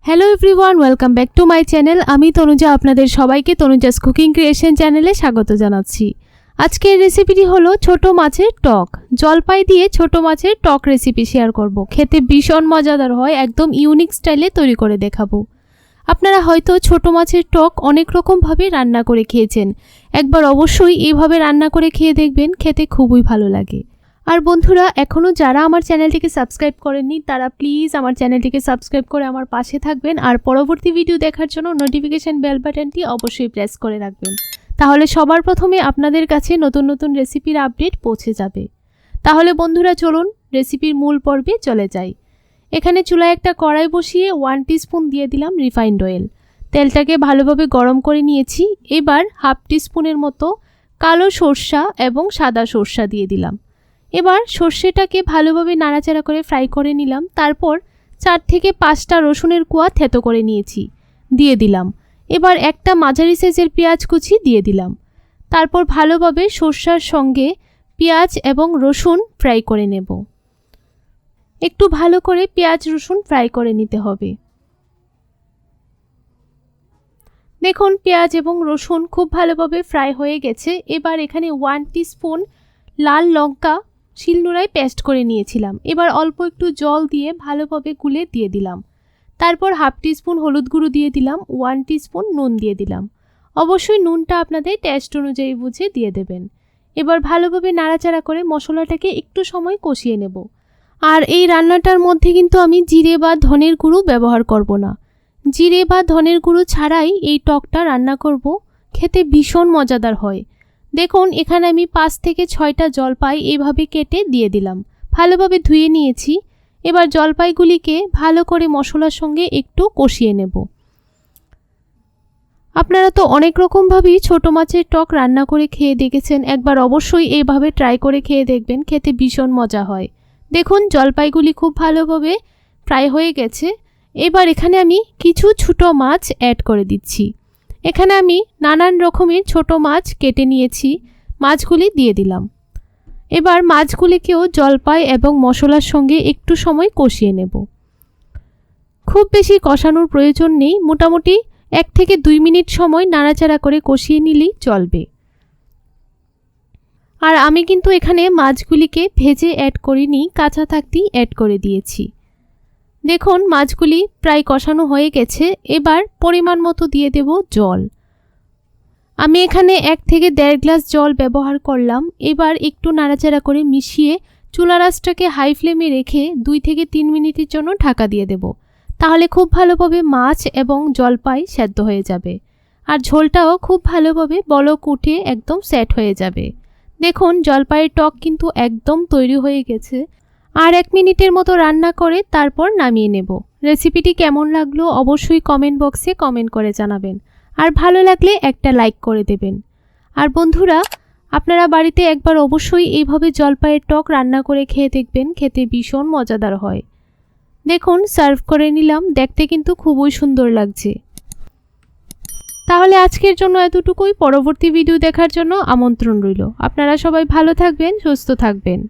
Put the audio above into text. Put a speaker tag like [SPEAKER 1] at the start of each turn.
[SPEAKER 1] Hello everyone, welcome back to my channel. আমি তনুজা, আপনাদের সবাইকে তনুজাস কুকিং ক্রিয়েশন চ্যানেলে স্বাগত জানাচ্ছি। আজকের রেসিপিটি হলো ছোট মাছের টক। জলপাই দিয়ে ছোট মাছের টক রেসিপি শেয়ার করব। খেতে ভীষণ মজাদার হয়, একদম ইউনিক স্টাইলে তৈরি করে দেখাবো। আপনারা হয়তো ছোট মাছের টক অনেক রকমভাবে রান্না করে খেয়েছেন, একবার অবশ্যই এইভাবে রান্না করে খেয়ে দেখবেন, খেতে খুবই ভালো লাগে। আর বন্ধুরা, এখনও যারা আমার চ্যানেলটিকে সাবস্ক্রাইব করেননি তারা প্লিজ আমার চ্যানেলটিকে সাবস্ক্রাইব করে আমার পাশে থাকবেন, আর পরবর্তী ভিডিও দেখার জন্য নোটিফিকেশান বেল বাটনটি অবশ্যই প্রেস করে রাখবেন। তাহলে সবার প্রথমে আপনাদের কাছে নতুন নতুন রেসিপির আপডেট পৌঁছে যাবে। তাহলে বন্ধুরা চলুন রেসিপির মূল পর্বে চলে যাই। এখানে চুলায় একটা কড়াই বসিয়ে 1 টিস্পুন দিয়ে দিলাম রিফাইন্ড অয়েল। তেলটাকে ভালোভাবে গরম করে নিয়েছি। এবার হাফ টিস্পুনের মতো কালো সর্ষা এবং সাদা সর্ষা দিয়ে দিলাম। এবার সর্ষেটাকে ভালোভাবে নাড়াচাড়া করে ফ্রাই করে নিলাম। তারপর 4 থেকে 5টা রসুনের কোয়া থেতো করে নিয়েছি, দিয়ে দিলাম। এবার একটা মাঝারি সাইজের পেঁয়াজ কুচি দিয়ে দিলাম। তারপর ভালোভাবে সর্ষার সঙ্গে পেঁয়াজ এবং রসুন ফ্রাই করে নেব। একটু ভালো করে পেঁয়াজ রসুন ফ্রাই করে নিতে হবে। দেখুন পেঁয়াজ এবং রসুন খুব ভালোভাবে ফ্রাই হয়ে গেছে। এবার এখানে 1 টিস্পুন লাল লঙ্কা শিলনোড়ায় পেস্ট করে নিয়েছিলাম। এবার অল্প একটু জল দিয়ে ভালোভাবে গুলে দিয়ে দিলাম। তারপর হাফ টিস্পুন হলুদ গুঁড়ো দিয়ে দিলাম, 1 টিস্পুন নুন দিয়ে দিলাম। অবশ্যই নুনটা আপনাদের টেস্ট অনুযায়ী বুঝে দিয়ে দেবেন। এবার ভালোভাবে নাড়াচাড়া করে মশলাটাকে একটু সময় কষিয়ে নেব। আর এই রান্নাটার মধ্যে কিন্তু আমি জিরে বা ধনের গুঁড়ো ব্যবহার করব না। জিরে বা ধনের গুঁড়ো ছাড়াই এই টকটা রান্না করব, খেতে ভীষণ মজাদার হয়। দেখুন এখানে আমি 5 থেকে 6টা জলপাই এইভাবে কেটে দিয়ে দিলাম, ভালোভাবে ধুয়ে নিয়েছি। এবার জলপাইগুলিকে ভালো করে মশলার সঙ্গে একটু কষিয়ে নেব। আপনারা তো অনেক রকমভাবেই ছোট মাছের টক রান্না করে খেয়ে দেখেছেন, একবার অবশ্যই এইভাবে ট্রাই করে খেয়ে দেখবেন, খেতে ভীষণ মজা হয়। দেখুন জলপাইগুলি খুব ভালোভাবে ফ্রাই হয়ে গেছে। এবার এখানে আমি কিছু ছোট মাছ অ্যাড করে দিচ্ছি। এখানে আমি নানান রকমের ছোট মাছ কেটে নিয়েছি, মাছগুলি দিয়ে দিলাম। এবার মাছগুলিকেও জলপাই এবং মশলার সঙ্গে একটু সময় কষিয়ে নেব। খুব বেশি কষানোর প্রয়োজন নেই, মোটামুটি 1 থেকে 2 মিনিট সময় নাড়াচাড়া করে কষিয়ে নিলেই চলবে। আর আমি কিন্তু এখানে মাছগুলিকে ভেজে অ্যাড করিনি, কাঁচা থাকতেই অ্যাড করে দিয়েছি। দেখুন মাছগুলি প্রায় কষানো হয়ে গেছে। এবার পরিমাণ মতো দিয়ে দেব জল। আমি এখানে 1 থেকে 1.5 গ্লাস জল ব্যবহার করলাম। এবার একটু নাড়াচাড়া করে মিশিয়ে চুলার আঁচটাকে হাই ফ্লেমে রেখে 2 থেকে 3 মিনিটের জন্য ঢাকা দিয়ে দেব। তাহলে খুব ভালোভাবে মাছ এবং জলপাই সেদ্ধ হয়ে যাবে, আর ঝোলটাও খুব ভালোভাবে বলক উঠে একদম সেট হয়ে যাবে। দেখুন জলপাইয়ের টক কিন্তু একদম তৈরি হয়ে গেছে। আর 1 মিনিটের মতো রান্না করে তারপর নামিয়ে নেব। রেসিপিটি কেমন লাগলো অবশ্যই কমেন্ট বক্সে কমেন্ট করে জানাবেন, আর ভালো লাগলে একটা লাইক করে দেবেন। আর বন্ধুরা, আপনারা বাড়িতে একবার অবশ্যই এইভাবে জলপাইয়ের টক রান্না করে খেয়ে দেখবেন, খেতে ভীষণ মজাদার হয়। দেখুন সার্ভ করে নিলাম, দেখতে কিন্তু খুবই সুন্দর লাগছে। তাহলে আজকের জন্য এতটুকুই। পরবর্তী ভিডিও দেখার জন্য আমন্ত্রণ রইল। আপনারা সবাই ভালো থাকবেন, সুস্থ থাকবেন।